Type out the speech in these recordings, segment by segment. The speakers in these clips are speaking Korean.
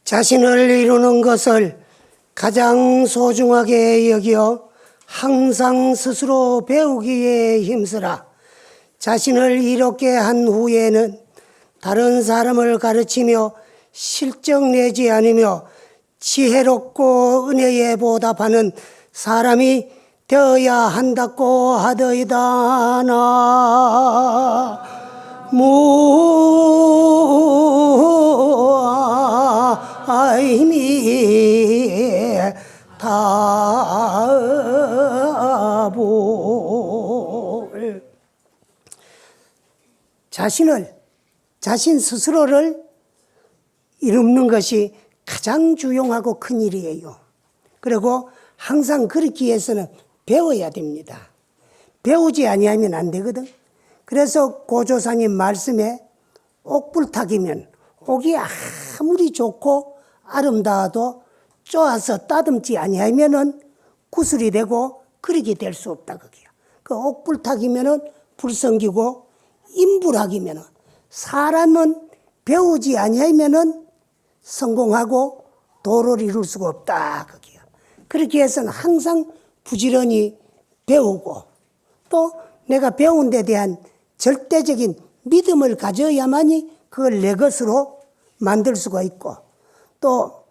자신을 이루는 것을 가장 소중하게 여겨 항상 스스로 배우기에 힘쓰라. 자신을 이롭게 한 후에는 다른 사람을 가르치며 실적 내지 않으며 지혜롭고 은혜에 보답하는 사람이 되어야 한다고 하더이다. 무아이미 다볼 자신 스스로를 이루는 것이 가장 중요하고 큰 일이에요. 그리고 항상 그렇기 위해서는 배워야 됩니다. 배우지 아니하면 안 되거든. 그래서 고조사님 말씀에 옥불탁이면 옥이 아무리 좋고 아름다워도 쪼아서 따듬지 아니하면은 구슬이 되고 그렇게 될 수 없다 그게요. 그 옥불탁이면은 불성기고 인불학이면은 사람은 배우지 아니하면은 성공하고 도를 이룰 수가 없다 그게요. 그렇게 해서는 항상 부지런히 배우고 또 내가 배운 데 대한 절대적인 믿음을 가져야만이 그걸 내 것으로 만들 수가 있고 또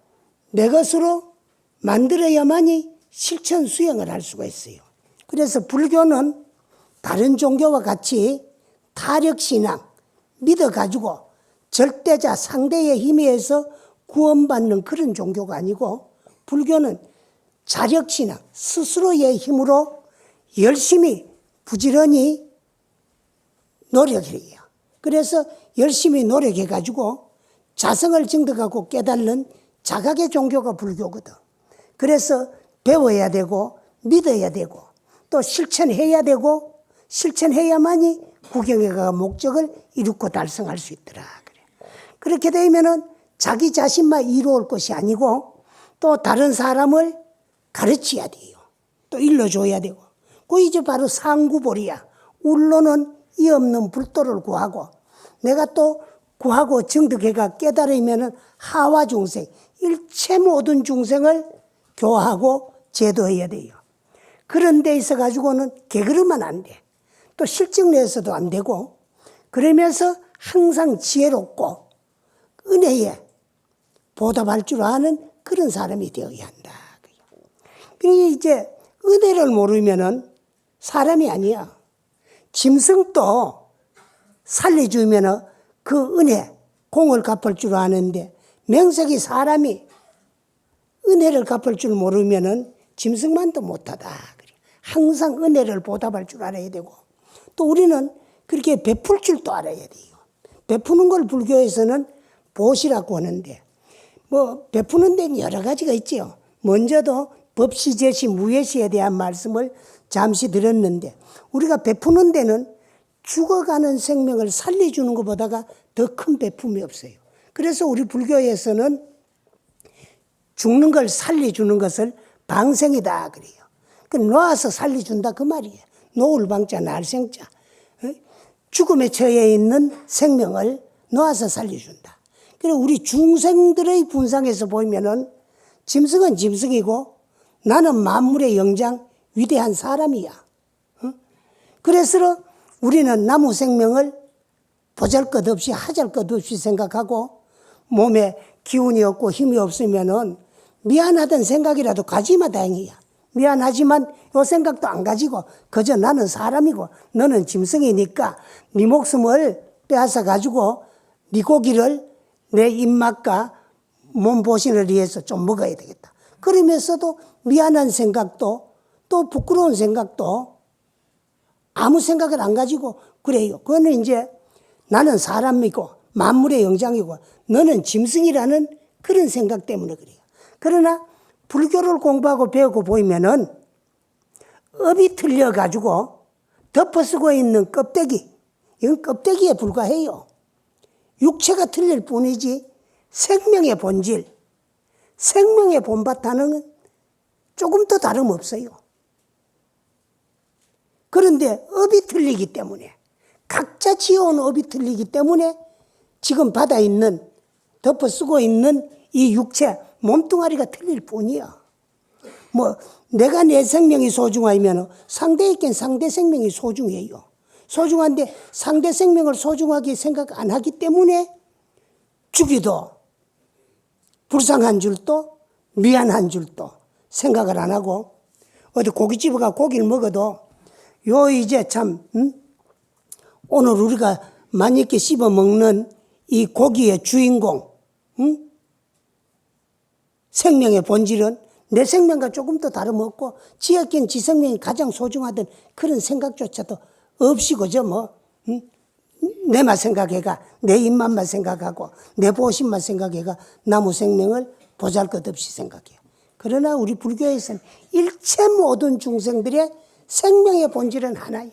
내 것으로 만들어야만이 실천 수행을 할 수가 있어요. 그래서 불교는 다른 종교와 같이 타력신앙 믿어가지고 절대자 상대의 힘에 의해서 구원받는 그런 종교가 아니고 불교는 자력신앙 스스로의 힘으로 열심히 부지런히 노력해요. 그래서 열심히 노력해가지고 자성을 증득하고 깨달는 자각의 종교가 불교거든. 그래서 배워야 되고 믿어야 되고 또 실천해야 되고 실천해야만이 구경해가 목적을 이루고 달성할 수 있더라. 그렇게 되면은 자기 자신만 이루어올 것이 아니고 또 다른 사람을 가르쳐야 돼요. 또 일러줘야 되고. 그 이제 바로 상구볼이야. 울로는 이 없는 불도를 구하고 내가 또 구하고 증득해가 깨달으면은 하와 중생, 일체 모든 중생을 교화하고 제도해야 돼요. 그런 데 있어 가지고는 게으르면 안 돼. 또 실증 내서도 안 되고 그러면서 항상 지혜롭고 은혜에 보답할 줄 아는 그런 사람이 되어야 한다. 그러니까 이제 은혜를 모르면은 사람이 아니야. 짐승도 살려주면은 그 은혜, 공을 갚을 줄 아는데 명색이 사람이 은혜를 갚을 줄 모르면은 짐승만도 못하다. 항상 은혜를 보답할 줄 알아야 되고 또 우리는 그렇게 베풀 줄도 알아야 돼요. 베푸는 걸 불교에서는 보시라고 하는데 뭐 베푸는 데는 여러 가지가 있지요. 먼저도 법시, 제시, 무예시에 대한 말씀을 잠시 드렸는데 우리가 베푸는 데는 죽어가는 생명을 살려주는 것보다가 더 큰 베품이 없어요. 그래서 우리 불교에서는 죽는 걸 살려주는 것을 방생이다 그래요. 그 놓아서 살려준다 그 말이에요. 놓을 방자 날생자. 죽음에 처해 있는 생명을 놓아서 살려준다. 그리고 우리 중생들의 분상에서 보면은 짐승은 짐승이고 나는 만물의 영장 위대한 사람이야. 그래서 우리는 나무 생명을 보잘것없이 하잘것없이 생각하고 몸에 기운이 없고 힘이 없으면은 미안하던 생각이라도 가지마 다행이야. 미안하지만 이 생각도 안 가지고 그저 나는 사람이고 너는 짐승이니까 네 목숨을 빼앗아 가지고 네 고기를 내 입맛과 몸보신을 위해서 좀 먹어야 되겠다. 그러면서도 미안한 생각도 또 부끄러운 생각도 아무 생각을 안 가지고 그래요. 그거는 이제 나는 사람이고 만물의 영장이고 너는 짐승이라는 그런 생각 때문에 그래요. 그러나 불교를 공부하고 배우고 보면은 업이 틀려가지고 덮어쓰고 있는 껍데기, 이건 껍데기에 불과해요. 육체가 틀릴 뿐이지 생명의 본질, 생명의 본바탕은 조금 더 다름없어요. 그런데 업이 틀리기 때문에 각자 지어온 업이 틀리기 때문에 지금 받아 있는 덮어쓰고 있는 이 육체, 몸뚱아리가 틀릴 뿐이야. 뭐 내가 내 생명이 소중하면 상대에겐 상대 생명이 소중해요. 소중한데 상대 생명을 소중하게 생각 안 하기 때문에 죽이도 불쌍한 줄도 미안한 줄도 생각을 안 하고 어디 고깃집에 가 고기를 먹어도 요 이제 참 오늘 우리가 맛있게 씹어 먹는 이 고기의 주인공 생명의 본질은 내 생명과 조금 더 다름없고 지었긴 지 생명이 가장 소중하던 그런 생각조차도 없이 그저 뭐 내만 생각해가 내 입맛만 생각하고 내 보신만 생각해가 나무 생명을 보잘것없이 생각해요. 그러나 우리 불교에서는 일체 모든 중생들의 생명의 본질은 하나야.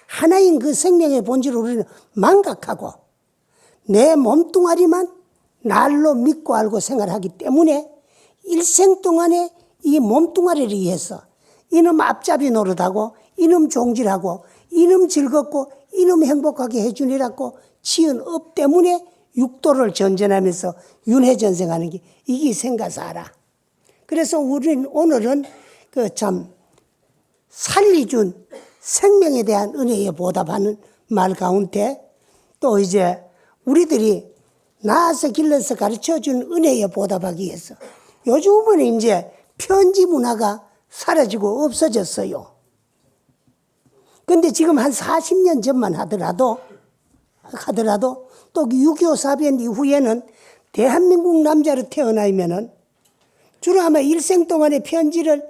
하나인 그 생명의 본질을 우리는 망각하고 내 몸뚱아리만 날로 믿고 알고 생활하기 때문에 일생 동안에 이 몸뚱아리를 위해서 이놈 앞잡이 노릇하고 이놈 종질하고 이놈 즐겁고 이놈 행복하게 해주니라고 지은 업 때문에 육도를 전전하면서 윤회전생하는 게 이게 생가사라. 그래서 우리는 오늘은 그 참 살리준 생명에 대한 은혜에 보답하는 말 가운데 또 이제 우리들이 나아서 길러서 가르쳐준 은혜에 보답하기 위해서 요즘은 이제 편지 문화가 사라지고 없어졌어요. 근데 지금 한 40년 전만 하더라도 또 6.25 사변 이후에는 대한민국 남자로 태어나면은 주로 아마 일생 동안의 편지를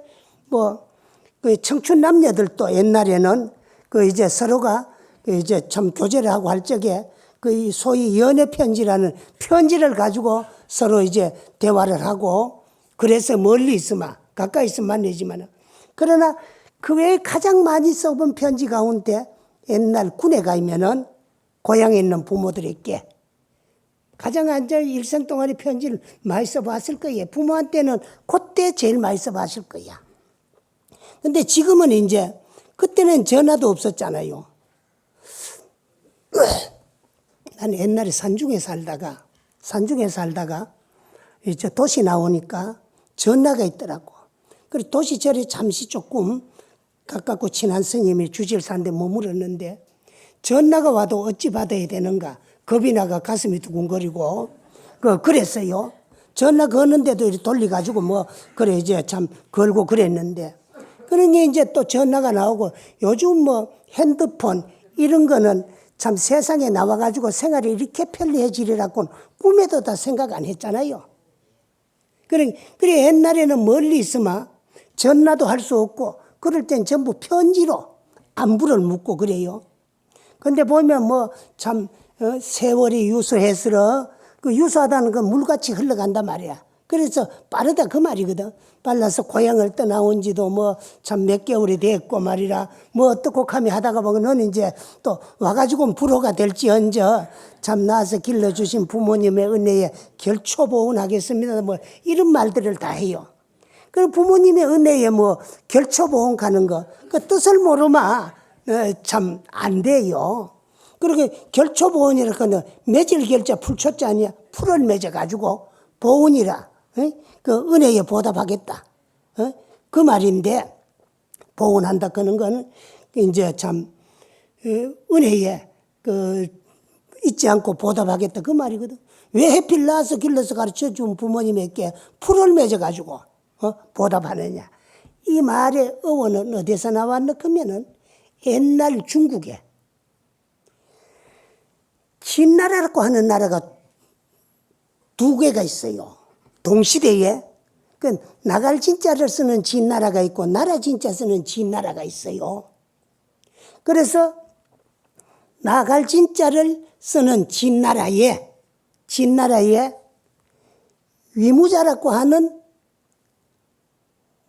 그 청춘 남녀들도 옛날에는 그 이제 서로가 그 이제 참 교제를 하고 할 적에 그 소위 연애 편지라는 편지를 가지고 서로 이제 대화를 하고 그래서 멀리 있으면 가까이 있으면 만나지만 그러나 그 외에 가장 많이 써본 편지 가운데 옛날 군에 가면은 고향에 있는 부모들에게 가장 앉아 일생 동안의 편지를 많이 써봤을 거예요. 부모한테는 그때 제일 많이 써봤을 거야. 근데 지금은 이제 그때는 전화도 없었잖아요. 나는 옛날에 산중에 살다가 이제 도시 나오니까 전화가 있더라고. 그래서 도시절에 잠시 조금 가깝고 친한 스님이 주지를 사는데 머물렀는데 전화가 와도 어찌 받아야 되는가 겁이 나가 가슴이 두근거리고 그랬어요. 전화 거는데도 이렇게 돌려가지고 그래 이제 참 걸고 그랬는데 그러니 이제 또 전화가 나오고 요즘 핸드폰 이런 거는 참 세상에 나와가지고 생활이 이렇게 편리해지리라고는 꿈에도 다 생각 안 했잖아요. 그래 옛날에는 멀리 있으면 전화도 할 수 없고 그럴 땐 전부 편지로 안부를 묻고 그래요. 근데 보면 참 세월이 유수해서 그 유수하다는 건 물같이 흘러간단 말이야. 그래서 빠르다 그 말이거든. 빨라서 고향을 떠나온 지도 참 몇 개월이 됐고 말이라 어떻고 하며 하다가 보면 너는 이제 또 와가지고 불호가 될지언정 참 나와서 길러주신 부모님의 은혜에 결초보응하겠습니다. 이런 말들을 다 해요. 그리고 부모님의 은혜에 결초보응 가는 거 그 뜻을 모르면 참 안 돼요. 그리고 결초보은이라고 하는 맺을 결자 풀초자 아니야. 풀을 맺어가지고 보은이라 그 은혜에 보답하겠다. 그 말인데 보은한다 그는 거는 이제 참 은혜에 잊지 않고 보답하겠다 그 말이거든. 왜 해필 낳아서 길러서 가르쳐준 부모님에게 풀을 맺어가지고 보답하느냐. 이 말의 어원은 어디서 나왔나 하면은 옛날 중국에 진나라라고 하는 나라가 두 개가 있어요. 동시대에 나갈 진자를 쓰는 진나라가 있고 나라 진자 쓰는 진나라가 있어요. 그래서 나갈 진자를 쓰는 진나라에 위무자라고 하는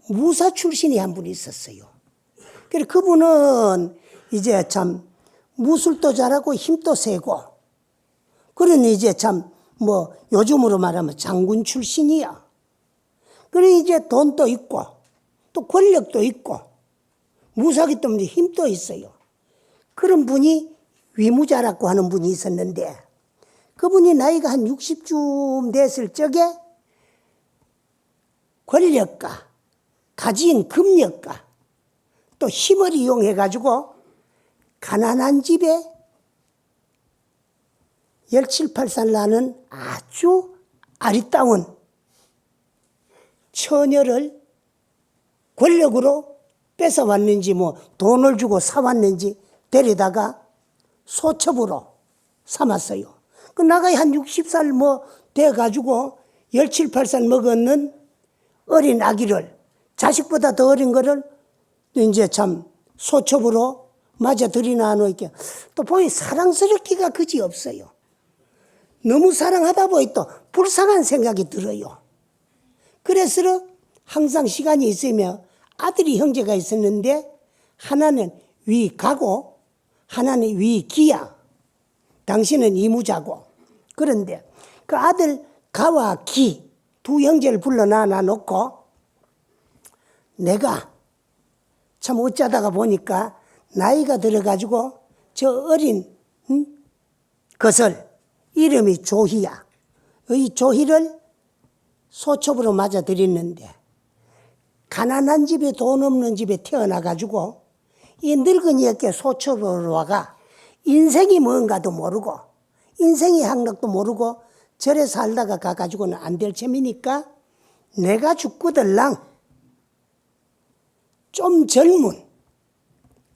무사 출신이 한 분이 있었어요. 그래서 그분은 이제 참 무술도 잘하고 힘도 세고 그러니 이제 참 요즘으로 말하면 장군 출신이야. 그러니 이제 돈도 있고 또 권력도 있고 무사기 때문에 힘도 있어요. 그런 분이 위무자라고 하는 분이 있었는데 그분이 나이가 한 60쯤 됐을 적에 권력과 가진 금력과 또 힘을 이용해 가지고 가난한 집에 17, 8살 나는 아주 아리따운 처녀를 권력으로 뺏어왔는지 뭐 돈을 주고 사왔는지 데리다가 소첩으로 삼았어요. 그 나가야 한 60살 뭐 돼가지고 17, 8살 먹었는 어린 아기를 자식보다 더 어린 거를 이제 참 소첩으로 맞아 들이나 놓을게 또 보니 사랑스럽기가 그지 없어요. 너무 사랑하다 보니 또 불쌍한 생각이 들어요. 그래서 항상 시간이 있으면 아들이 형제가 있었는데 하나는 위가고 하나는 위기야. 당신은 이무자고. 그런데 그 아들 가와 기 두 형제를 불러놔 놓고 내가 참 어쩌다가 보니까 나이가 들어가지고 저 어린 것을 이름이 조희야. 이 조희를 소첩으로 맞아들였는데 가난한 집에 돈 없는 집에 태어나가지고 이 늙은이에게 소첩으로 와가 인생이 뭔가도 모르고 인생의 학력도 모르고 절에 살다가 가가지고는 안 될 셈이니까 내가 죽고들랑 좀 젊은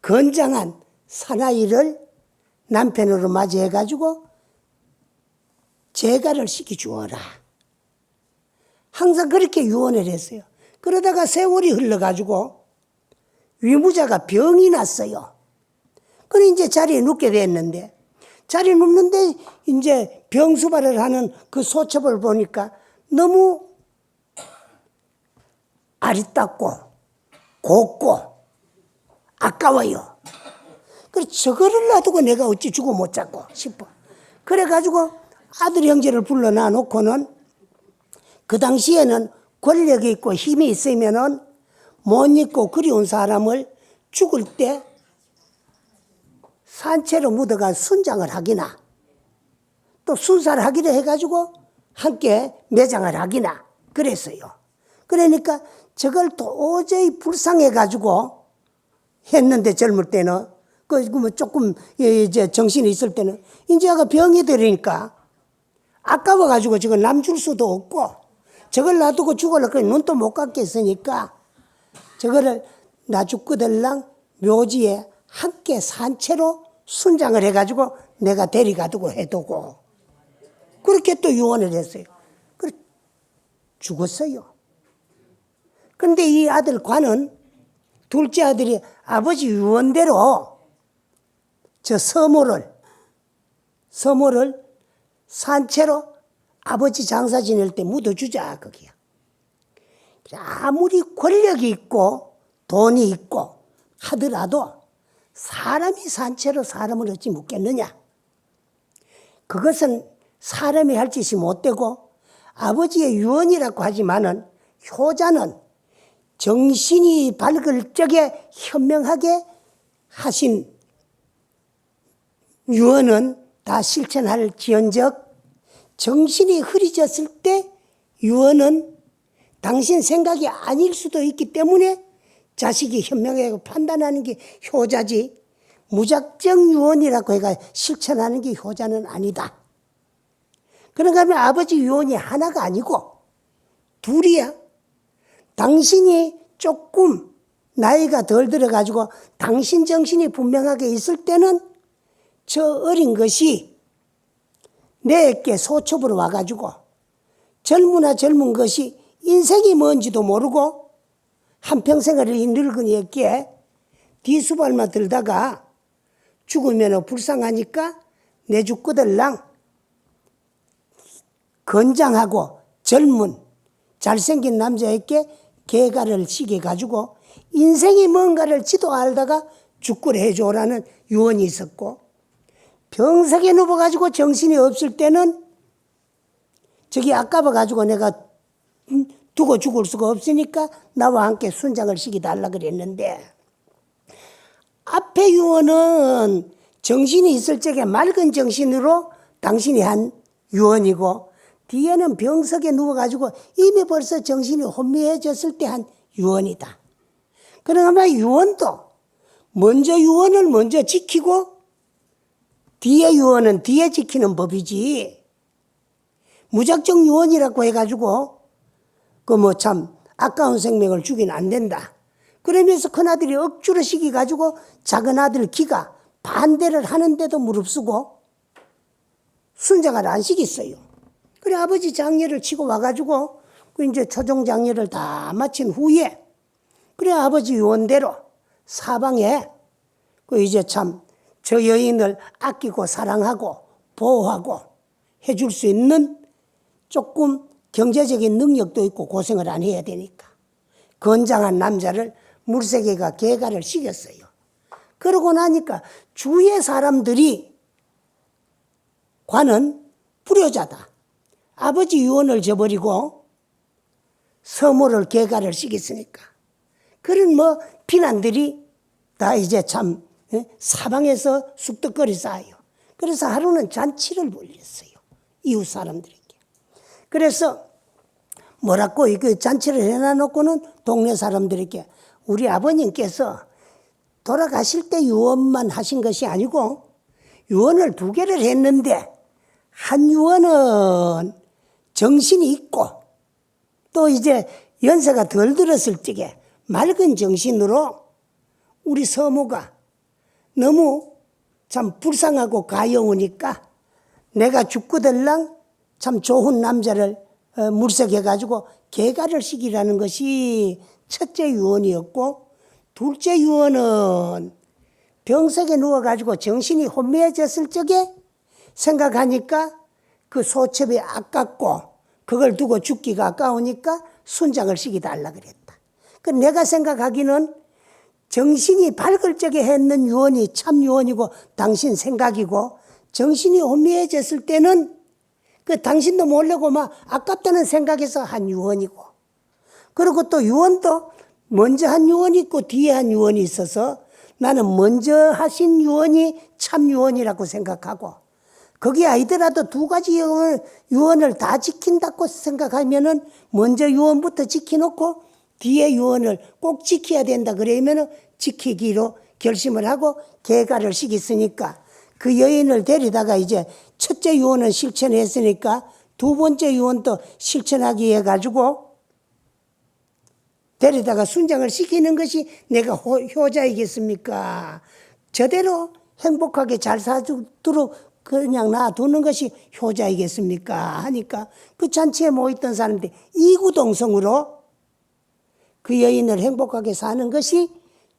건장한 사나이를 남편으로 맞이해가지고 재가를 시켜주어라. 항상 그렇게 유언을 했어요. 그러다가 세월이 흘러가지고 위무자가 병이 났어요. 그래 이제 자리에 눕게 됐는데 자리에 눕는데 이제 병수발을 하는 그 소첩을 보니까 너무 아리따고 곱고 아까워요. 그래 저거를 놔두고 내가 어찌 죽어 못 잡고 싶어. 그래가지고 아들 형제를 불러놔 놓고는 그 당시에는 권력이 있고 힘이 있으면은 못 잊고 그리운 사람을 죽을 때 산채로 묻어가 순장을 하기나 또 순사를 하기로 해가지고 함께 매장을 하기나 그랬어요. 그러니까 저걸 도저히 불쌍해가지고 했는데 젊을 때는 그 조금 이제 정신이 있을 때는 이제 아가 병이 들으니까 아까워가지고 저걸 남 줄 수도 없고 저걸 놔두고 죽으려고 눈도 못 감겠으니까 저거를 나 죽고들랑 묘지에 함께 산채로 순장을 해가지고 내가 데려가두고 해두고 그렇게 또 유언을 했어요. 그래 죽었어요. 그런데 이 아들 관은 둘째 아들이 아버지 유언대로 저 서모를 산채로 아버지 장사 지낼 때 묻어주자 거기야. 아무리 권력이 있고 돈이 있고 하더라도 사람이 산채로 사람을 어찌 묻겠느냐. 그것은 사람이 할 짓이 못되고 아버지의 유언이라고 하지만은 효자는 정신이 밝을 적에 현명하게 하신 유언은 다 실천할 지언적 정신이 흐려졌을 때 유언은 당신 생각이 아닐 수도 있기 때문에 자식이 현명하게 판단하는 게 효자지 무작정 유언이라고 해가 실천하는 게 효자는 아니다. 그런가 하면 아버지 유언이 하나가 아니고 둘이야. 당신이 조금 나이가 덜 들어가지고 당신 정신이 분명하게 있을 때는 저 어린 것이 내게 소첩으로 와가지고 젊은 것이 인생이 뭔지도 모르고 한평생을 이 늙은이에게 뒤수발만 들다가 죽으면 불쌍하니까 내 죽고들랑 건장하고 젊은 잘생긴 남자에게 개가를 시켜가지고 인생이 뭔가를 지도 알다가 죽구를 해줘라는 유언이 있었고 병석에 누워가지고 정신이 없을 때는 저기 아까워가지고 내가 두고 죽을 수가 없으니까 나와 함께 순장을 시켜달라 그랬는데 앞에 유언은 정신이 있을 적에 맑은 정신으로 당신이 한 유언이고 뒤에는 병석에 누워가지고 이미 벌써 정신이 혼미해졌을 때 한 유언이다. 그러나 유언도 먼저 유언을 먼저 지키고 뒤에 유언은 뒤에 지키는 법이지. 무작정 유언이라고 해가지고 그 뭐 참 아까운 생명을 죽이면 안 된다. 그러면서 큰아들이 억지로 시켜가지고 작은아들 기가 반대를 하는데도 무릅쓰고 순장을 안 시켰어요. 그래 아버지 장례를 치고 와가지고 그 이제 초종 장례를 다 마친 후에 그래 아버지 유언대로 사방에 그 이제 참 저 여인을 아끼고 사랑하고 보호하고 해줄 수 있는 조금 경제적인 능력도 있고 고생을 안 해야 되니까 건장한 남자를 물세계가 계가를 시켰어요. 그러고 나니까 주위의 사람들이 관은 불효자다. 아버지 유언을 저버리고 서모를 계가를 시켰으니까. 그런 뭐 비난들이 다 이제 참 사방에서 쑥덕거리 쌓아요. 그래서 하루는 잔치를 벌였어요. 이웃 사람들에게. 그래서 뭐라고 이거 잔치를 해놔놓고는 동네 사람들에게 우리 아버님께서 돌아가실 때 유언만 하신 것이 아니고 유언을 2개를 했는데 한 유언은 정신이 있고 또 이제 연세가 덜 들었을 적에 맑은 정신으로 우리 서모가 너무 참 불쌍하고 가여우니까 내가 죽고들랑 참 좋은 남자를 물색해가지고 계가를 시키라는 것이 첫째 유언이었고 둘째 유언은 병석에 누워가지고 정신이 혼미해졌을 적에 생각하니까 그 소첩이 아깝고 그걸 두고 죽기가 아까우니까 순장을 시켜달라 그랬다. 그 내가 생각하기는 정신이 밝을 적에 했는 유언이 참 유언이고 당신 생각이고 정신이 혼미해졌을 때는 그 당신도 모르고 막 아깝다는 생각에서 한 유언이고 그리고 또 유언도 먼저 한 유언이 있고 뒤에 한 유언이 있어서 나는 먼저 하신 유언이 참 유언이라고 생각하고 거기 아니더라도 2가지 유언을 다 지킨다고 생각하면은 먼저 유언부터 지켜놓고 뒤에 유언을 꼭 지켜야 된다 그러면은 지키기로 결심을 하고 계가를 시켰으니까 그 여인을 데리다가 이제 첫째 유언은 실천했으니까 2번째 유언도 실천하기 해가지고 데리다가 순장을 시키는 것이 내가 효자이겠습니까? 저대로 행복하게 잘 사도록 그냥 놔두는 것이 효자이겠습니까? 하니까 그 잔치에 모였던 사람들이 이구동성으로 그 여인을 행복하게 사는 것이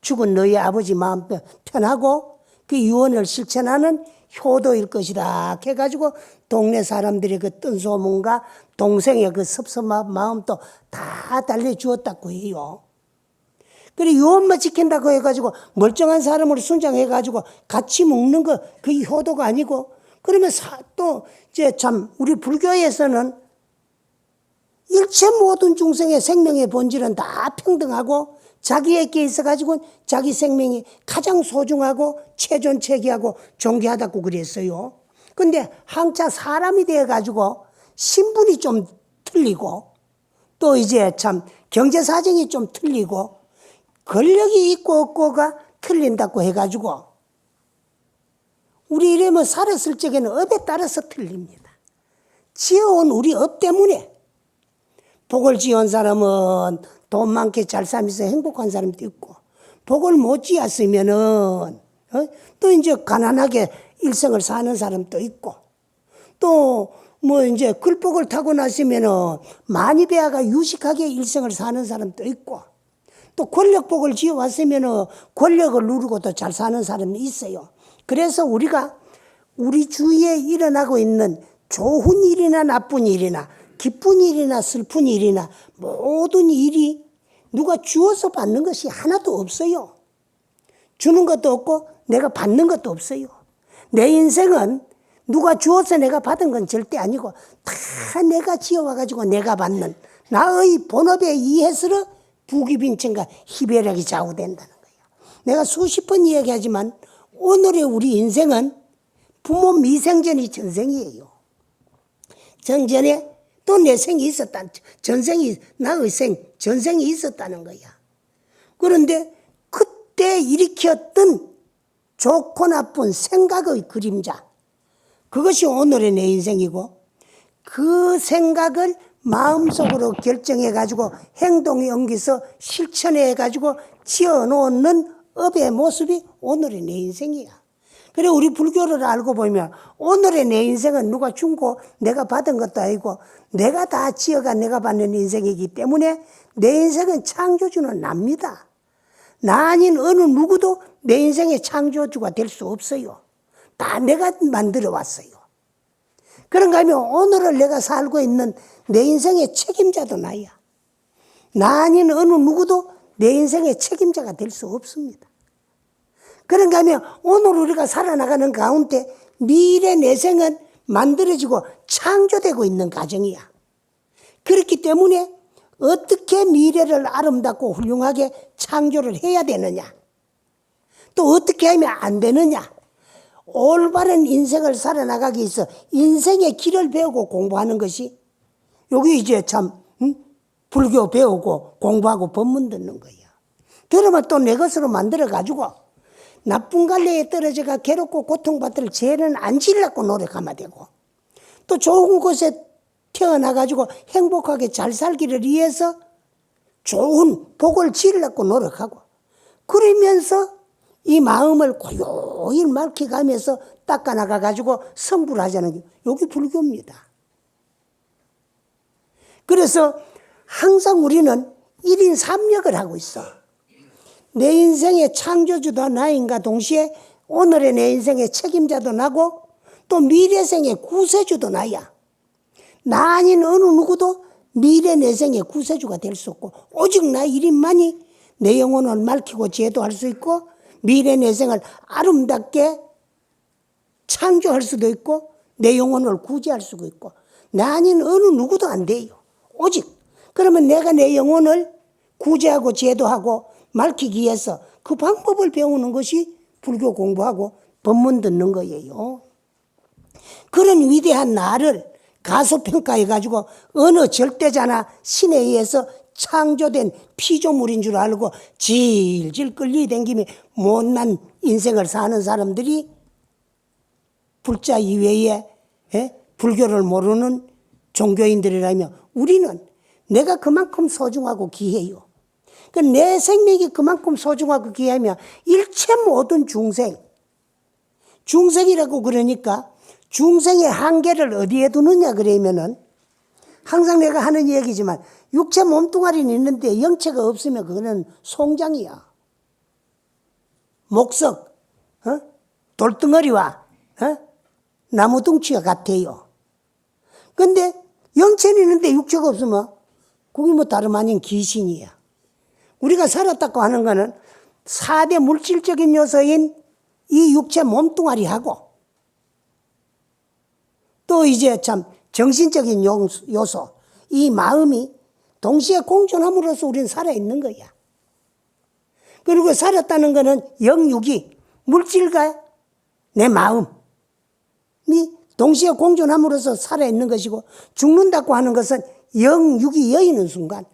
죽은 너희 아버지 마음 편하고 그 유언을 실천하는 효도일 것이다 해가지고 동네 사람들의 그 뜬소문과 동생의 그 섭섭한 마음도 다 달래주었다고 해요. 그래 유언만 지킨다고 해가지고 멀쩡한 사람을 순장해가지고 같이 먹는 거 그게 효도가 아니고 그러면 또 이제 참 우리 불교에서는 일체 모든 중생의 생명의 본질은 다 평등하고 자기에게 있어가지고 자기 생명이 가장 소중하고 최존최기하고 존귀하다고 그랬어요. 근데 한자 사람이 되어가지고 신분이 좀 틀리고 또 이제 참 경제 사정이 좀 틀리고 권력이 있고 없고가 틀린다고 해가지고 우리 이러면 살았을 적에는 업에 따라서 틀립니다. 지어온 우리 업 때문에 복을 지은 사람은 돈 많게 잘 살면서 행복한 사람도 있고 복을 못 지었으면은 또 이제 가난하게 일생을 사는 사람도 있고 또 뭐 이제 글복을 타고 났으면은 많이 배아가 유식하게 일생을 사는 사람도 있고 또 권력복을 지어왔으면은 권력을 누리고 또 잘 사는 사람이 있어요. 그래서 우리가 우리 주위에 일어나고 있는 좋은 일이나 나쁜 일이나 기쁜 일이나 슬픈 일이나 모든 일이 누가 주어서 받는 것이 하나도 없어요. 주는 것도 없고 내가 받는 것도 없어요. 내 인생은 누가 주어서 내가 받은 건 절대 아니고 다 내가 지어와가지고 내가 받는 나의 본업에 의해서 부귀빈천과 희배력이 좌우된다는 거예요. 내가 수십 번 이야기하지만 오늘의 우리 인생은 부모 미생전이 전생이에요. 전전에 또 내 생이 있었다. 전생이, 나의 전생이 있었다는 거야. 그런데 그때 일으켰던 좋고 나쁜 생각의 그림자, 그것이 오늘의 내 인생이고, 그 생각을 마음속으로 결정해가지고 행동에 옮겨서 실천해가지고 지어놓는 업의 모습이 오늘의 내 인생이야. 그래, 우리 불교를 알고 보면 오늘의 내 인생은 누가 준고 내가 받은 것도 아니고 내가 다 지어가 내가 받는 인생이기 때문에 내 인생은 창조주는 납니다. 나 아닌 어느 누구도 내 인생의 창조주가 될 수 없어요. 다 내가 만들어 왔어요. 그런가 하면 오늘을 내가 살고 있는 내 인생의 책임자도 나야. 나 아닌 어느 누구도 내 인생의 책임자가 될 수 없습니다. 그런가 하면 오늘 우리가 살아나가는 가운데 미래 내 생은 만들어지고 창조되고 있는 과정이야. 그렇기 때문에 어떻게 미래를 아름답고 훌륭하게 창조를 해야 되느냐, 또 어떻게 하면 안 되느냐, 올바른 인생을 살아나가기 위해서 인생의 길을 배우고 공부하는 것이 여기 이제 참 불교 배우고 공부하고 법문 듣는 거야. 그러면 또 내 것으로 만들어가지고 나쁜 갈래에 떨어져가 괴롭고 고통받을 죄는 안 지으려고 노력하면 되고, 또 좋은 곳에 태어나가지고 행복하게 잘 살기를 위해서 좋은 복을 지으려고 노력하고, 그러면서 이 마음을 고요히 맑혀가면서 닦아나가가지고 성불 하자는 게 여기 불교입니다. 그래서 항상 우리는 1인 3역을 하고 있어. 내 인생의 창조주도 나인가 동시에 오늘의 내 인생의 책임자도 나고 또 미래생의 구세주도 나야. 나 아닌 어느 누구도 미래 내 생의 구세주가 될 수 없고 오직 나 1인만이 내 영혼을 맑히고 제도할 수 있고 미래 내 생을 아름답게 창조할 수도 있고 내 영혼을 구제할 수도 있고 나 아닌 어느 누구도 안 돼요. 오직 그러면 내가 내 영혼을 구제하고 제도하고 밝히기 위해서 그 방법을 배우는 것이 불교 공부하고 법문 듣는 거예요. 그런 위대한 나를 가소평가해가지고 어느 절대자나 신에 의해서 창조된 피조물인 줄 알고 질질 끌리댕기며 못난 인생을 사는 사람들이 불자 이외에 불교를 모르는 종교인들이라면 우리는 내가 그만큼 소중하고 귀해요. 내 생명이 그만큼 소중하고 귀하면 일체 모든 중생이라고 그러니까 중생의 한계를 어디에 두느냐 그러면은 항상 내가 하는 얘기지만 육체 몸뚱아리는 있는데 영체가 없으면 그거는 송장이야. 목석, 돌덩어리와 나무둥치가 같아요. 근데 영체는 있는데 육체가 없으면 그게 뭐 다름 아닌 귀신이야. 우리가 살았다고 하는 거는 4대 물질적인 요소인 이 육체 몸뚱아리하고 또 이제 참 정신적인 요소, 이 마음이 동시에 공존함으로써 우리는 살아있는 거야. 그리고 살았다는 거는 영육이 물질과 내 마음이 동시에 공존함으로써 살아있는 것이고 죽는다고 하는 것은 영육이 여의는 순간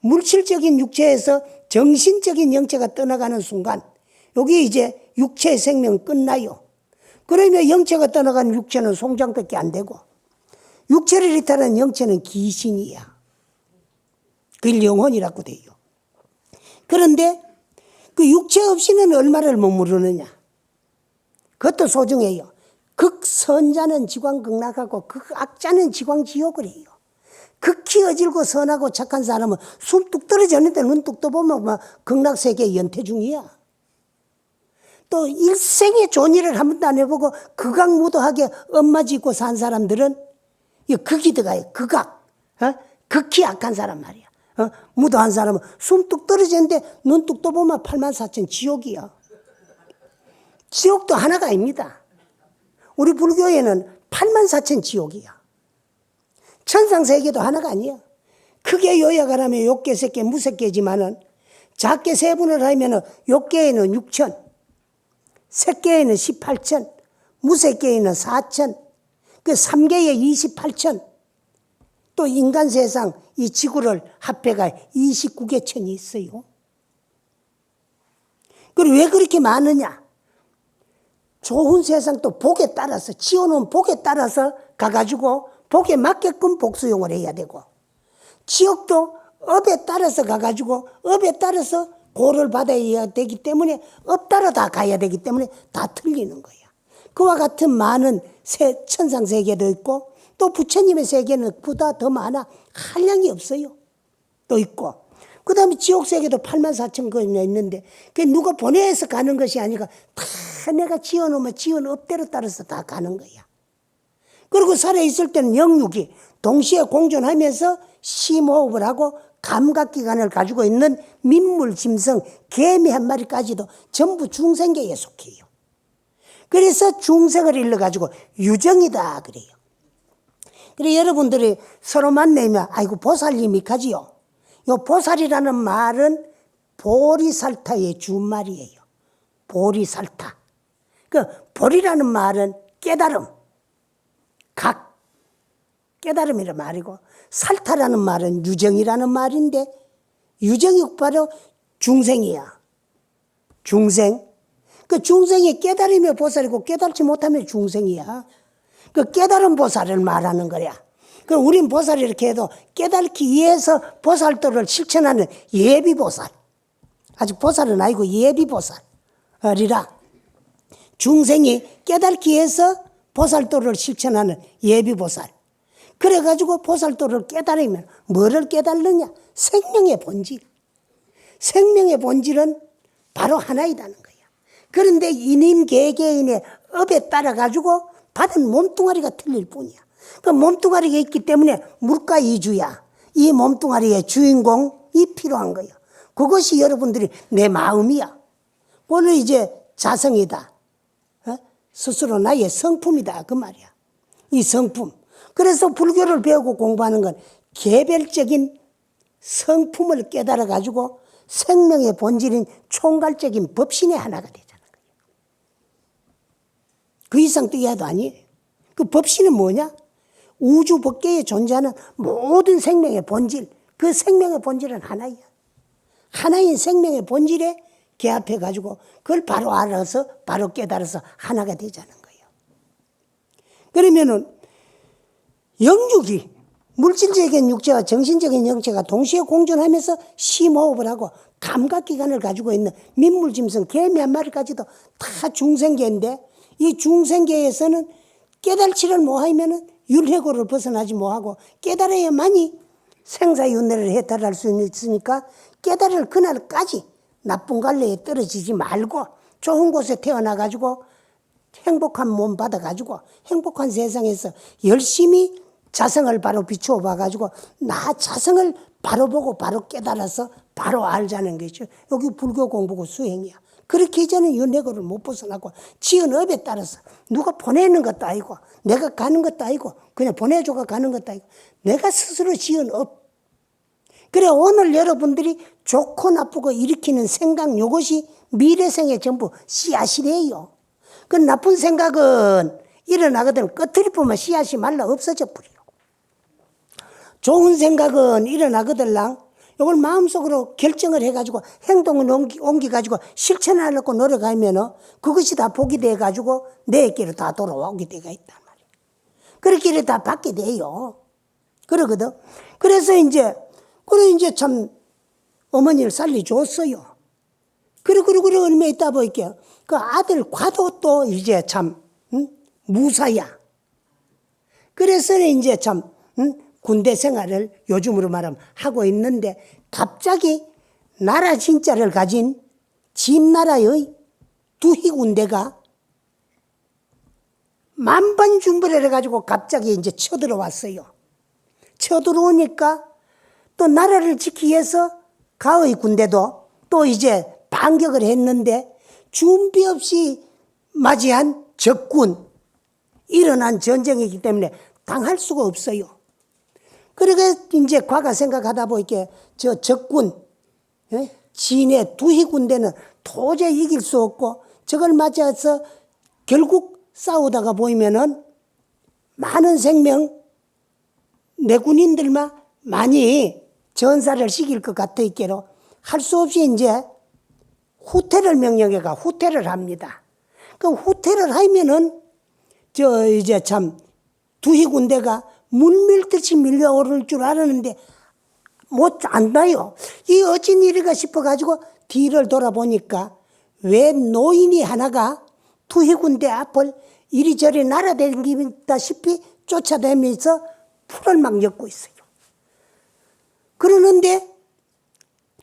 물질적인 육체에서 정신적인 영체가 떠나가는 순간 여기 이제 육체의 생명 끝나요. 그러면 영체가 떠나간 육체는 송장밖에 안 되고 육체를 이탈하는 영체는 귀신이야. 그걸 영혼이라고 돼요. 그런데 그 육체 없이는 얼마를 머무르느냐. 그것도 소중해요. 극선자는 지광극락하고 극악자는 지광지옥을 해요. 극히 어질고 선하고 착한 사람은 숨 뚝 떨어졌는데 눈 뚝 떠보면 막 극락세계 연태 중이야. 또 일생에 좋은 일을 한 번도 안 해보고 극악무도하게 엄마 짓고 산 사람들은 극이 들어가요. 극악. 극히 악한 사람 말이야. 무도한 사람은 숨 뚝 떨어졌는데 눈 뚝 떠보면 84,000 지옥이야. 지옥도 하나가 아닙니다. 우리 불교에는 84,000 지옥이야. 천상세계도 하나가 아니야. 크게 요약하라면 욕계, 색계, 무색계지만은 작게 세분을 하면 욕계에는 6,000, 색계에는 18,000, 무색계에는 4,000, 그 3계에 28,000. 또 인간 세상 이 지구를 합해가 29개 천이 있어요. 그리고 왜 그렇게 많으냐? 좋은 세상 또 복에 따라서, 지어놓은 복에 따라서 가가지고 복에 맞게끔 복수용을 해야 되고, 지옥도 업에 따라서 가가지고 업에 따라서 고를 받아야 되기 때문에 업 따라 다 가야 되기 때문에 다 틀리는 거야. 그와 같은 많은 천상 세계도 있고 또 부처님의 세계는 그보다 더 많아. 한량이 없어요. 또 있고 그 다음에 지옥 세계도 84,000건이나 있는데 그게 누가 보내서 가는 것이 아니라 다 내가 지어놓으면 지은 업대로 따라서 다 가는 거야. 그리고 살아있을 때는 영육이 동시에 공존하면서 심호흡을 하고 감각기관을 가지고 있는 민물, 짐승, 개미 한 마리까지도 전부 중생계에 속해요. 그래서 중생을 일러가지고 유정이다 그래요. 그래 여러분들이 서로 만나면 아이고 보살님이 가지요. 요 보살이라는 말은 보리살타의 준말이에요. 보리살타. 그 보리라는 말은 깨달음, 각, 깨달음이란 말이고 살타라는 말은 유정이라는 말인데 유정이 바로 중생이야. 중생. 그 중생이 깨달으며 보살이고 깨달지 못하면 중생이야. 그 깨달은 보살을 말하는 거야. 그 우린 보살 이렇게 해도 깨달기 위해서 보살도를 실천하는 예비보살. 아직 보살은 아니고 예비보살이라. 중생이 깨달기 위해서 보살도를 실천하는 예비보살. 그래가지고 보살도를 깨달으면 뭐를 깨달느냐? 생명의 본질. 생명의 본질은 바로 하나이다는 거야. 그런데 인인 개개인의 업에 따라가지고 받은 몸뚱아리가 틀릴 뿐이야. 그 몸뚱아리가 있기 때문에 물가 이주야. 이 몸뚱아리의 주인공이 필요한 거예요. 그것이 여러분들이 내 마음이야. 오늘 이제 자성이다. 스스로 나의 성품이다. 그 말이야. 이 성품. 그래서 불교를 배우고 공부하는 건 개별적인 성품을 깨달아가지고 생명의 본질인 총괄적인 법신의 하나가 되자는 거예요. 그 이상 뛰어도 아니에요. 그 법신은 뭐냐? 우주 법계에 존재하는 모든 생명의 본질, 그 생명의 본질은 하나야. 하나인 생명의 본질에 개합해가지고 그걸 바로 알아서 바로 깨달아서 하나가 되자는 거예요. 그러면은 영육이 물질적인 육체와 정신적인 영체가 동시에 공존하면서 심호흡을 하고 감각기관을 가지고 있는 민물짐승 개미 한 마리까지도 다 중생계인데 이 중생계에서는 깨달지를 못하면은 율회고를 벗어나지 못하고 깨달아야만이 생사윤회를 해탈할 수 있으니까 깨달을 그날까지 나쁜 갈래에 떨어지지 말고 좋은 곳에 태어나가지고 행복한 몸 받아가지고 행복한 세상에서 열심히 자성을 바로 비추어 봐가지고 나 자성을 바로 보고 바로 깨달아서 바로 알자는 거죠. 여기 불교 공부고 수행이야. 그렇게 이제는 윤회고를 못 벗어나고 지은 업에 따라서 누가 보내는 것도 아니고 내가 가는 것도 아니고 그냥 보내줘가 가는 것도 아니고 내가 스스로 지은 업. 그래 오늘 여러분들이 좋고 나쁘고 일으키는 생각 요것이 미래생의 전부 씨앗이래요. 그 나쁜 생각은 일어나거든 끝을 보면 씨앗이 말라 없어져 버려. 좋은 생각은 일어나거들랑 이걸 마음속으로 결정을 해가지고 행동을 옮겨가지고 실천하려고 노력하면 그것이 다 복이 돼가지고 내게로 다 돌아오게 돼가 있단 말이에요. 그렇게 다 받게 돼요. 그러거든. 그래서 이제 참 어머니를 살려줬어요. 그래 얼마 있다 보니까 그 아들 과도 또 이제 참 무사야. 그래서 이제 참 군대 생활을 요즘으로 말하면 하고 있는데 갑자기 나라 진짜를 가진 진나라의 두희 군대가 만반중벌을 해가지고 갑자기 이제 쳐들어왔어요. 쳐들어오니까 또 나라를 지키기 위해서 가의 군대도 또 이제 반격을 했는데 준비 없이 맞이한 적군, 일어난 전쟁이기 때문에 당할 수가 없어요. 그러니까 이제 과거 생각하다 보니까 저 적군, 진의 두희 군대는 도저히 이길 수 없고 저걸 맞아서 결국 싸우다가 보이면은 많은 생명 내 군인들만 많이 전사를 시킬 것 같아 있게로 할 수 없이 이제 후퇴를 명령해가 후퇴를 합니다. 그 후퇴를 하면은 이제 참 두희 군대가 물밀듯이 밀려오를 줄 알았는데 못 안나요. 이 어찌 일인가 싶어가지고 뒤를 돌아보니까 왜 노인이 하나가 두희 군대 앞을 이리저리 날아다니다시피 쫓아다니면서 풀을 막 엮고 있어요. 그러는데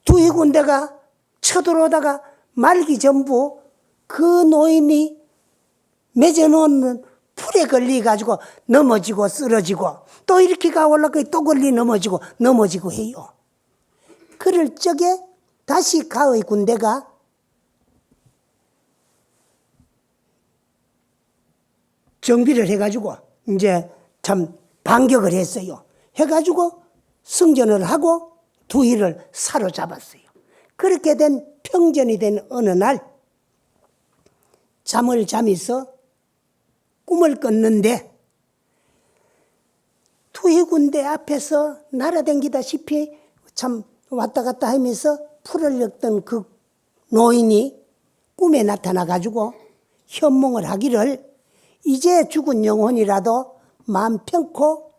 두희 군대가 쳐들어오다가 말기 전부 그 노인이 맺어놓은 풀에 걸려가지고 넘어지고 쓰러지고 또 이렇게 가 올라가 또 걸리 넘어지고 해요. 그럴 적에 다시 가의 군대가 정비를 해가지고 이제 참 반격을 했어요. 해가지고 승전을 하고 두희를 사로잡았어요. 그렇게 된 평전이 된 어느 날 잠을 잠에서 꿈을 꿨는데 두희 군대 앞에서 날아다니다시피 참 왔다 갔다 하면서 풀을 엮던 그 노인이 꿈에 나타나가지고 현몽을 하기를 이제 죽은 영혼이라도 마음 편코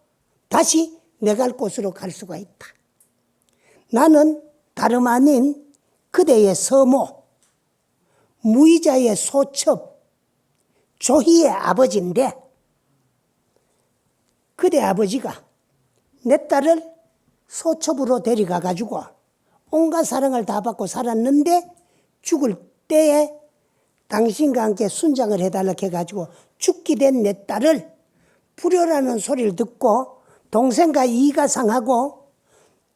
다시 내 갈 곳으로 갈 수가 있다. 나는 다름 아닌 그대의 서모, 무의자의 소첩, 조희의 아버지인데 그대 아버지가 내 딸을 소첩으로 데려가가지고 온갖 사랑을 다 받고 살았는데 죽을 때에 당신과 함께 순장을 해달라고 해가지고 죽게 된 내 딸을 불효라는 소리를 듣고 동생과 이가 상하고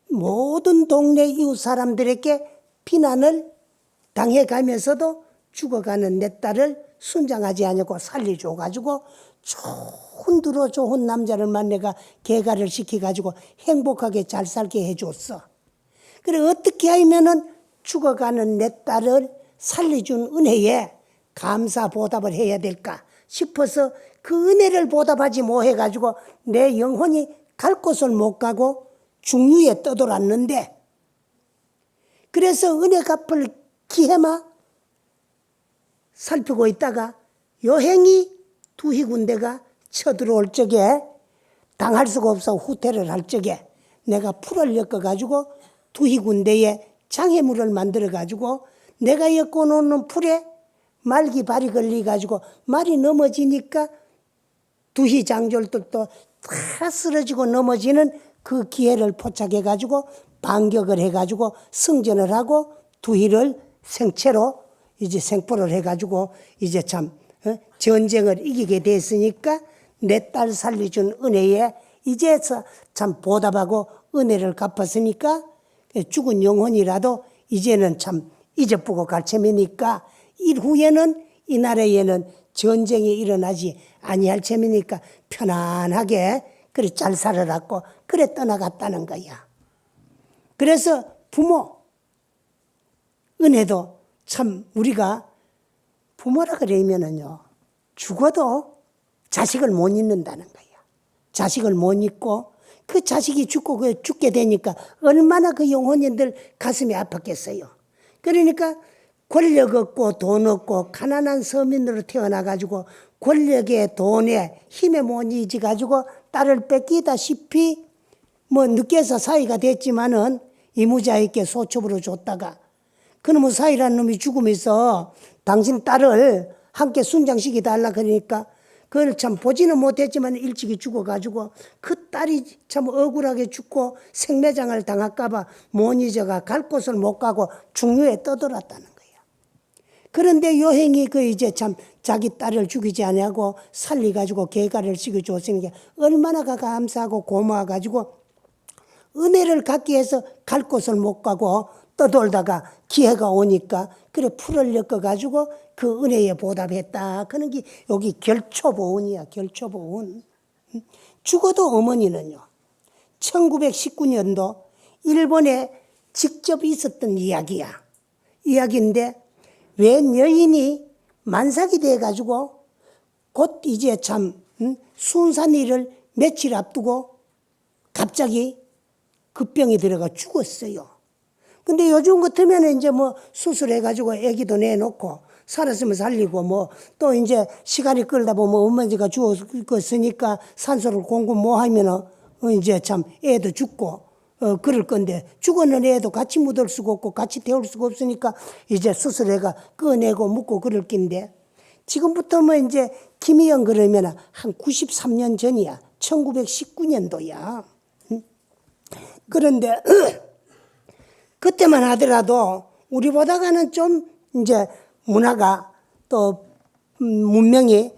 모든 동네 이웃 사람들에게 비난을 당해가면서도 죽어가는 내 딸을 순장하지 않고 살려줘가지고 좋은 남자를 만나가 개가를 시켜가지고 행복하게 잘 살게 해줬어. 그래 어떻게 하면은 죽어가는 내 딸을 살려준 은혜에 감사 보답을 해야 될까 싶어서 그 은혜를 보답하지 못해가지고 내 영혼이 갈 곳을 못 가고 중류에 떠돌았는데 그래서 은혜 갚을 기회만 살피고 있다가 여행이 두희 군대가 쳐들어올 적에 당할 수가 없어 후퇴를 할 적에 내가 풀을 엮어가지고 두희 군대에 장애물을 만들어가지고 내가 엮어놓는 풀에 말기 발이 걸려가지고 말이 넘어지니까 두희 장졸들도 다 쓰러지고 넘어지는 그 기회를 포착해가지고 반격을 해가지고 승전을 하고 두희를 생체로 이제 생포를 해가지고 이제 참 전쟁을 이기게 됐으니까 내 딸 살려준 은혜에 이제서 참 보답하고 은혜를 갚았으니까 죽은 영혼이라도 이제는 참 잊어보고 갈 참이니까 이후에는 이 나라에는 전쟁이 일어나지 아니할 참이니까 편안하게 그래 잘 살아랐고 그래 떠나갔다는 거야. 그래서 부모 은혜도 참 우리가 부모라 그러면은요 죽어도 자식을 못 잊는다는 거야. 자식을 못 잊고 그 자식이 죽게 되니까 얼마나 그 영혼인들 가슴이 아팠겠어요. 그러니까 권력 없고 돈 없고 가난한 서민으로 태어나가지고 권력에 돈에 힘에 못 잊어가지고 딸을 뺏기다시피 뭐 늦게서 사이가 됐지만은 이무자에게 소첩으로 줬다가 그놈의 사이라는 놈이 죽으면서 당신 딸을 함께 순장시키다 하려 그러니까 그걸 참 보지는 못했지만 일찍이 죽어가지고 그 딸이 참 억울하게 죽고 생매장을 당할까봐 못 잊어가 갈 곳을 못 가고 중류에 떠돌았다는 거야. 그런데 여행이 그 이제 참 자기 딸을 죽이지 아니하고 살리가지고 개가를 시켜줬으니까 얼마나 감사하고 고마워가지고 은혜를 갖기 위해서 갈 곳을 못 가고 떠돌다가 기회가 오니까 그래 풀을 엮어가지고 그 은혜에 보답했다. 그런 게 여기 결초보은이야. 결초보은. 죽어도 어머니는요. 1919년도 일본에 직접 있었던 이야기야. 이야기인데 웬 여인이 만삭이 돼가지고 곧 이제 참 순산일을 며칠 앞두고 갑자기 급병이 들어가 죽었어요. 근데 요즘 같으면 이제 뭐 수술해가지고 아기도 내놓고 살았으면 살리고 뭐 또 이제 시간이 끌다 보면 엄마가 죽었으니까 산소를 공급 못 하면은 이제 참 애도 죽고 그럴 건데 죽었는 애도 같이 묻을 수가 없고 같이 태울 수가 없으니까 이제 수술해가 꺼내고 묻고 그럴 낀데 지금부터 뭐 이제 김희영 그러면 한 93년 전이야. 1919년도야. 그런데 그때만 하더라도 우리보다가는 좀 이제 문화가 또 문명이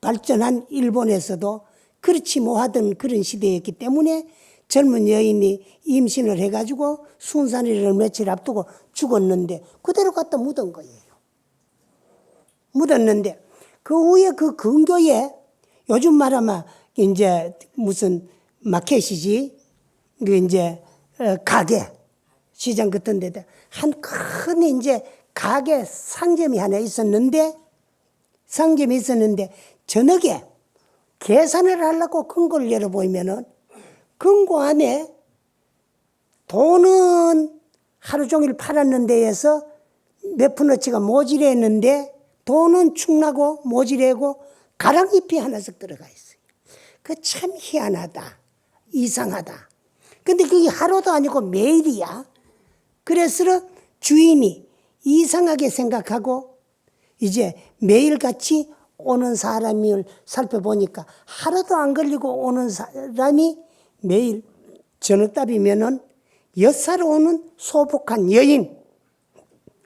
발전한 일본에서도 그렇지 못하던 그런 시대였기 때문에 젊은 여인이 임신을 해가지고 순산일을 며칠 앞두고 죽었는데 그대로 갖다 묻은 거예요. 묻었는데 그 후에 그 근교에 요즘 말하면 이제 무슨 마켓이지 그 이제 가게 시장 같은 데다 한 큰 이제 가게 상점이 하나 있었는데 저녁에 계산을 하려고 금고를 열어보면은 금고 안에 돈은 하루 종일 팔았는 데에서 몇 푼어치가 모자랐는데 돈은 축나고 모자라고 가랑잎이 하나씩 들어가 있어요. 그 참 희한하다. 이상하다. 근데 그게 하루도 아니고 매일이야. 그래서 주인이 이상하게 생각하고 이제 매일같이 오는 사람을 살펴보니까 하루도 안 걸리고 오는 사람이 매일 저녁답이면은 6살 오는 소복한 여인.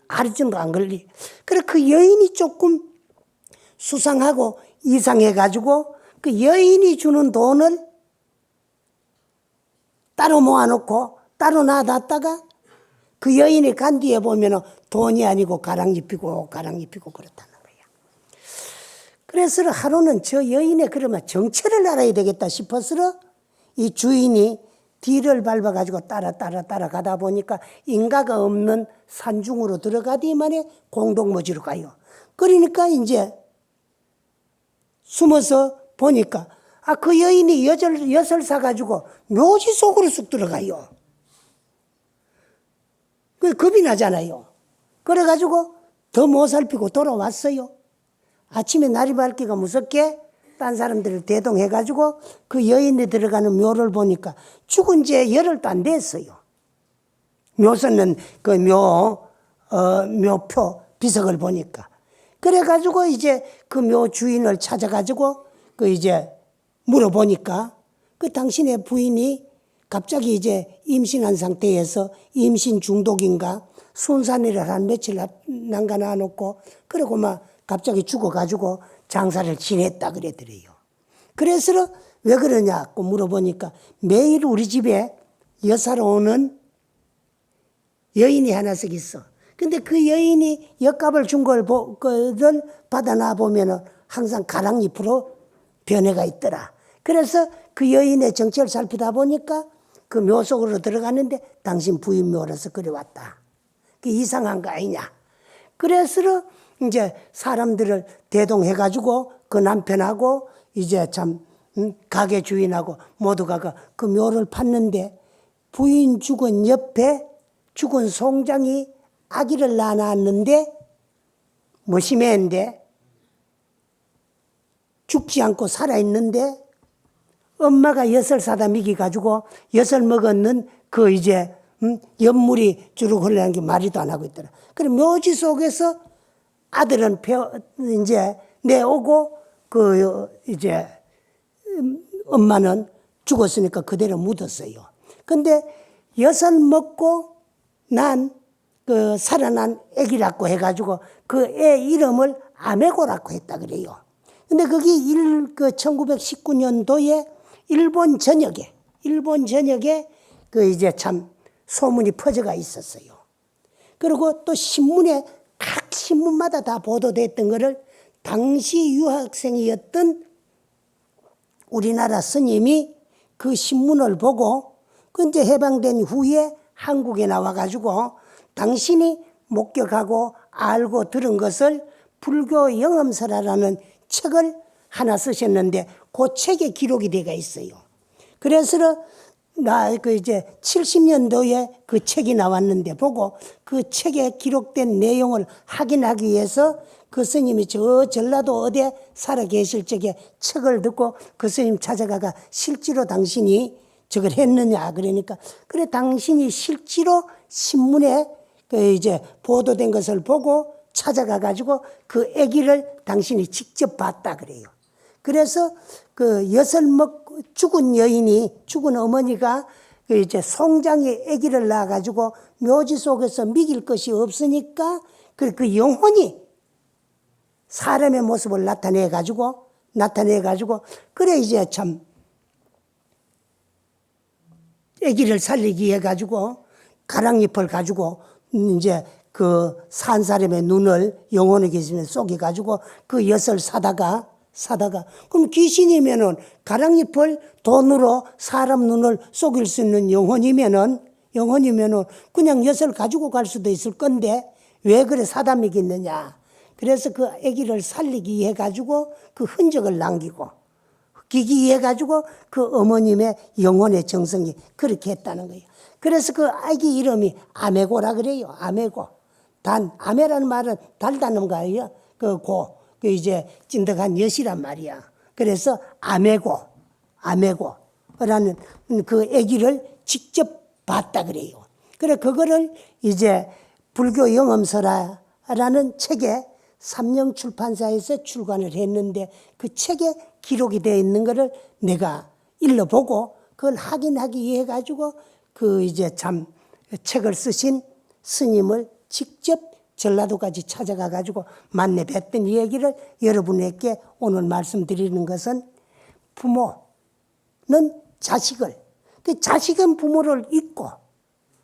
하루 정도 안 걸리. 그래 그 여인이 조금 수상하고 이상해가지고 그 여인이 주는 돈을 따로 모아놓고 따로 놔뒀다가 그 여인이 간 뒤에 보면 돈이 아니고 가랑잎이고 그렇다는 거야. 그래서 하루는 저 여인의 그러면 정체를 알아야 되겠다 싶어서 이 주인이 뒤를 밟아가지고 따라가다 보니까 인가가 없는 산중으로 들어가더만에 공동묘지로 가요. 그러니까 이제 숨어서 보니까 그 여인이 엿을 사가지고 묘지 속으로 쑥 들어가요. 그 겁이 나잖아요. 그래가지고 더 못 살피고 돌아왔어요. 아침에 날이 밝기가 무섭게 딴 사람들을 대동해가지고 그 여인이 들어가는 묘를 보니까 죽은 지 열흘도 안 됐어요. 묘 썼는 그 묘표 비석을 보니까. 그래가지고 이제 그 묘 주인을 찾아가지고 그 이제 물어보니까 그 당신의 부인이 갑자기 이제 임신한 상태에서 임신 중독인가 순산일을 한 며칠 남가 놔놓고 그러고 막 갑자기 죽어가지고 장사를 지냈다 그랬더래요. 그래서 왜 그러냐고 물어보니까 매일 우리 집에 여사로 오는 여인이 하나씩 있어. 근데 그 여인이 엿값을 준 걸 받아나 보면 항상 가랑잎으로 변해가 있더라. 그래서 그 여인의 정체를 살피다 보니까 그 묘 속으로 들어갔는데 당신 부인 묘라서 그래 왔다. 그게 이상한 거 아니냐. 그래서 이제 사람들을 대동해가지고 그 남편하고 이제 참 가게 주인하고 모두가 그 묘를 팠는데 부인 죽은 옆에 죽은 송장이 아기를 낳았는데 무심했는데 죽지 않고 살아있는데 엄마가 엿을 사다 먹여가지고 엿을 먹었는 그 이제 엿물이 주룩 흘러나는 게 말이도 안 하고 있더라. 그럼 묘지 속에서 아들은 이제 내오고 그 이제 엄마는 죽었으니까 그대로 묻었어요. 근데 엿을 먹고 그 살아난 애기라고 해가지고 그 애 이름을 아메고라고 했다 그래요. 근데 그게 1919년도에 일본 전역에 그 이제 참 소문이 퍼져가 있었어요. 그리고 또 신문에 각 신문마다 다 보도됐던 거를 당시 유학생이었던 우리나라 스님이 그 신문을 보고 그 이제 해방된 후에 한국에 나와가지고 당신이 목격하고 알고 들은 것을 불교 영험서라라는 책을 하나 쓰셨는데 그 책에 기록이 되어 있어요. 그래서 나 그 이제 70년도에 그 책이 나왔는데 보고 그 책에 기록된 내용을 확인하기 위해서 그 스님이 저 전라도 어디에 살아 계실 적에 책을 듣고 그 스님 찾아가가 실제로 당신이 저걸 했느냐 그러니까 그래 당신이 실제로 신문에 그 이제 보도된 것을 보고 찾아가 가지고 그 아기를 당신이 직접 봤다 그래요. 그래서 그 죽은 여인이 죽은 어머니가 그 이제 송장에 아기를 낳아 가지고 묘지 속에서 먹일 것이 없으니까 그 영혼이 사람의 모습을 나타내 가지고 그래 이제 참 아기를 살리기 위해 가지고 가랑잎을 가지고 이제 그 산 사람의 눈을 영혼의 귀신에 쏘게 가지고 그 엿을 사다가 그럼 귀신이면은 가랑잎을 돈으로 사람 눈을 속일 수 있는 영혼이면은 그냥 엿을 가지고 갈 수도 있을 건데 왜 그래 사다 먹이느냐. 그래서 그 아기를 살리기 위해 가지고 그 흔적을 남기고 기기 위해 가지고 그 어머님의 영혼의 정성이 그렇게 했다는 거예요. 그래서 그 아기 이름이 아메고라 그래요. 아메고. 아메라는 말은 달다는 거예요. 그 이제 찐득한 엿이란 말이야. 그래서 아메고라는 그 아기를 직접 봤다 그래요. 그래 그거를 이제 불교 영엄서라라는 책에 삼령 출판사에서 출간을 했는데 그 책에 기록이 되어 있는 거를 내가 읽어보고 그걸 확인하기 위해 가지고 그 이제 참 책을 쓰신 스님을 직접 전라도까지 찾아가 가지고 만나 뵀던 이 얘기를 여러분에게 오늘 말씀드리는 것은 부모는 그 자식은 부모를 잊고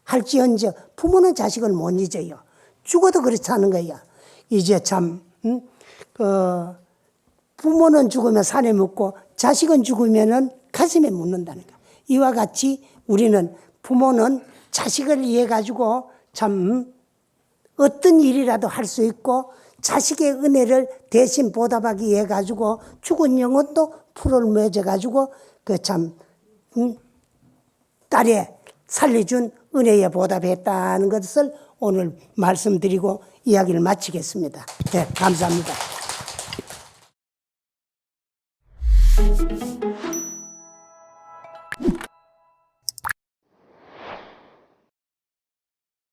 할지언정 부모는 자식을 못 잊어요. 죽어도 그렇다는 거야. 이제 참 부모는 죽으면 산에 묻고 자식은 죽으면은 가슴에 묻는다는 거야. 이와 같이 우리는 부모는 자식을 위해 가지고 참 어떤 일이라도 할 수 있고 자식의 은혜를 대신 보답하기 위해 가지고 죽은 영혼도 풀을 맺어 가지고 그 참 딸의 살려준 은혜에 보답했다는 것을 오늘 말씀드리고 이야기를 마치겠습니다. 네, 감사합니다.